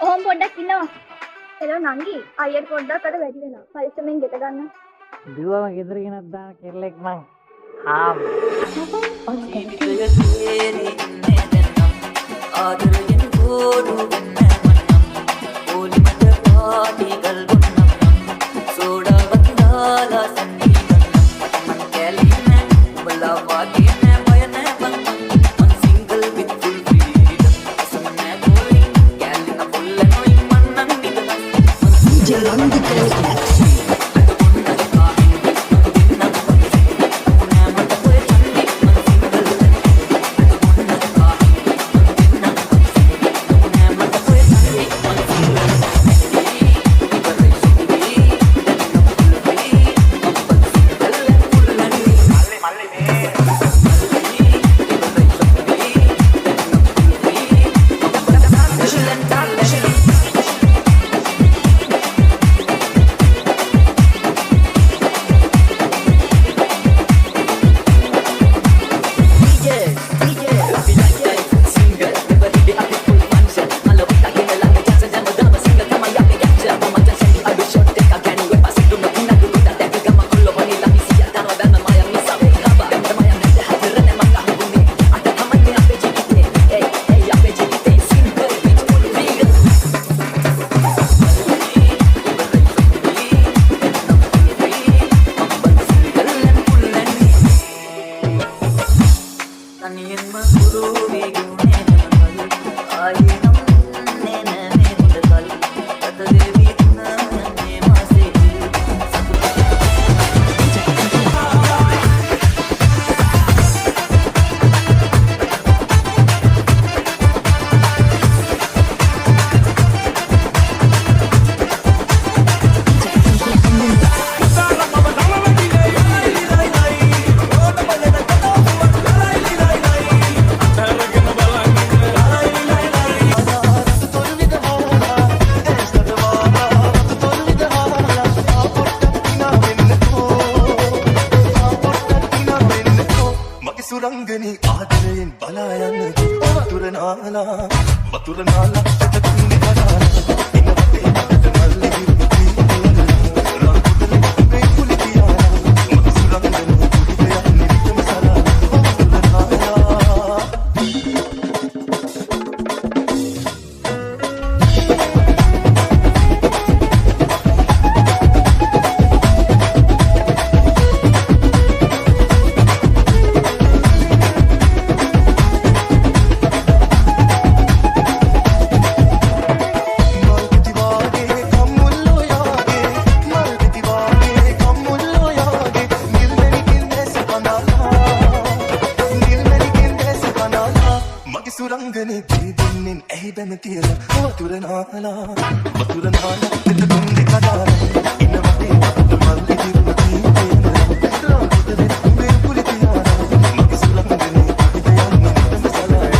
ඔහොම පොඩ්ඩක් ඉන්නවා. හෙලෝ නංගි අයියට පොඩ්ඩක් අර වැඩි වෙනවා. පරිස්සමෙන් ගෙට ගන්න. දිවම ගෙදර ගෙනත් දාන කෙල්ලෙක් මං. ආම්. ආදරයෙන් ගෝඩු වෙන්න මන්නම් ඕලිමට පාටි ගල්ගොන්නම් සෝඩාවත් දාලා සන්නි ගන්නම් මට කැලී නෑ උඹලා වාගේ නෑ බය නෑ බං මං සිංගල් with full freedom අසම නෑ බෝලි කැලින පුල්ල නොයි මන්නම් නිදහස් ජලන්දිකේ සුරංගනි ආදරයෙන් බලා යන්න වතුර නාලා චතකුන්නේ කඩා ඉන්න අපේ අත මල්ලි විරුති රාකුතල මේ කුලිතියා මගේ සුරංගනි කුලිත යන්නේ විතම සලා වතුර නාලා සුරංගනේ දෙන්නෙන් ඇහි බැන තියලා වතුර නාලා චතකුන්නේ කඩා ඉන්න අපේ අත මල්ලි විරුති රාකුතල මේ කුලිතියා මගේ සුරංගනේ කුලිත යන්නේ විතම සලා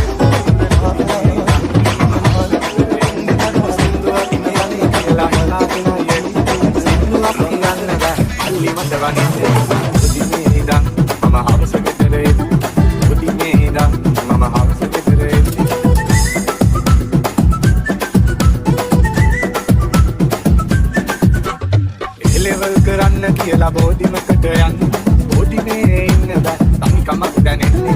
කියලා බෝධිමකට යන්න බෝධිමේ ඉන්න බෑ තනිකමක් දැනෙන්නේ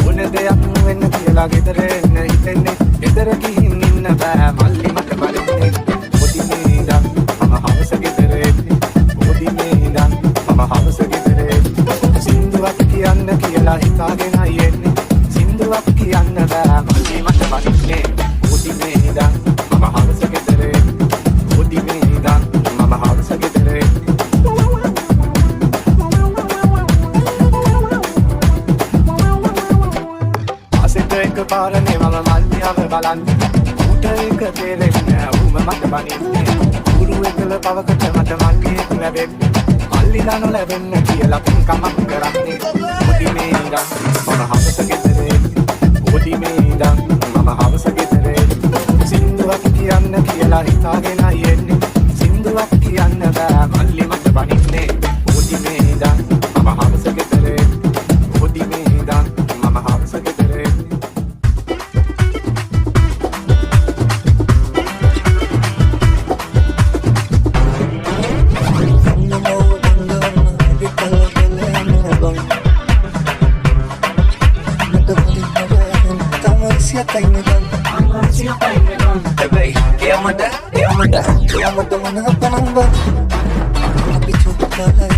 ඕන දෙයක් වෙන්න කියලා ගෙදර එන්න හිතෙන්නේ ගෙදර ගිහින් ඉන්න බෑ මල්ලි මට බලන්නේ බෝධිමේ ඉඳන් මම හවස ගෙදර එන්නේ බෝධිමේ ඉඳන් මම හවස ගෙදර එන්නේ සින්දුවක් කියන්න කියලා හිතාගෙනයි එන්නේ සින්දුවක් කියන්න බෑ මල්ලි මට බලන්නේ බෝධිමේ ඉඳන් මම හවස ගෙදර එන්නේ බෝධිමේ ඉඳන් මම හවස ගෙදර එන්නේ පාරනේ මම මල්ලියව බලන්නේ ඌට එක තේරෙන්නේ ඌම මට බනින්නේ ඌරු එකල පවකට මට මල්ලියෙක් ලැබෙන්නේ මල්ලිලා නොලැබෙන්න කියලා පින්කමක් කරන්නේ බෝධිමේ ඉඳන් මම හවස ගෙදර එන්නේ බෝධිමේ ඉඳන් මම හවස ගෙදර එන්නේ සින්දුවක් කියන්න කියලා හිතාගෙනයි එන්නේ සින්දුවක් කියන්න බෑ මල්ලි මට බනින්නේ බෝධිමේ ඉඳන් මම හවස ගෙදර එන්නේ බෝධිමේ ඉඳන් මම හවස ගෙදර එන්නේ Panamba, Panamba, Panamba,